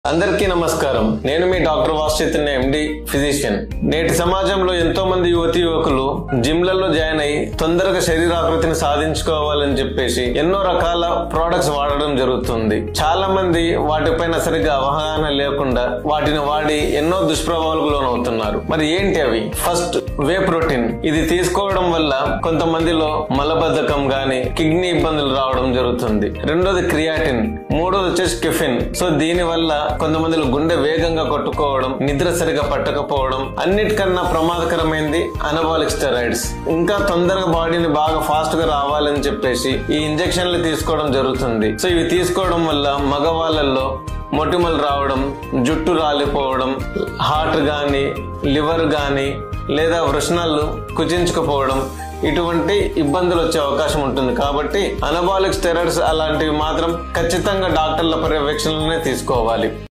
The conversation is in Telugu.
అందరికీ నమస్కారం. నేను మీ doctor Vasu Chaitanya, MD physician. నేటి సమాజంలో ఎంతో మంది యువతి యువకులు జిమ్లలో జాయిన్ అయ్యి తొందరగా శరీరాకృతిని సాధించుకోవాలని చెప్పేసి ఎన్నో రకాల ప్రోడక్ట్స్ వాడడం జరుగుతుంది. చాలా మంది వాటిపైన సరిగ్గా అవగాహన లేకుండా వాటిని వాడి ఎన్నో దుష్ప్రభావాలకు లోనవుతున్నారు. మరి ఏంటి అవి? First, whey protein. ఇది తీసుకోవడం వల్ల కొంతమందిలో మలబద్ధకం గాని కిడ్నీ ఇబ్బందులు రావడం జరుగుతుంది. రెండోది క్రియాటిన్. మూడోది వచ్చేసి కెఫిన్. సో దీని వల్ల కొంతమందిలో గుండె వేగంగా కొట్టుకోవడం, నిద్ర సరిగా పట్టకపోవడం, అన్నిటికన్నా ప్రమాదకరమైనది అనబాలిక్ స్టెరాయిడ్స్. ఇంకా తొందరగా బాడీని బాగా ఫాస్ట్ గా రావాలని చెప్పేసి ఈ ఇంజెక్షన్లు తీసుకోవడం జరుగుతుంది. సో ఇవి తీసుకోవడం వల్ల మగవాళ్ళల్లో మొటిమలు రావడం, జుట్టు రాలిపోవడం, హార్ట్ గాని లివర్ గాని లేదా వృషణాలు కుచించుకుపోవడం, ఇటువంటి ఇబ్బందులు వచ్చే అవకాశం ఉంటుంది. కాబట్టి అనబాలిక్ స్టెరాయిడ్స్ అలాంటివి మాత్రం ఖచ్చితంగా డాక్టర్ల పర్యవేక్షణలోనే తీసుకోవాలి.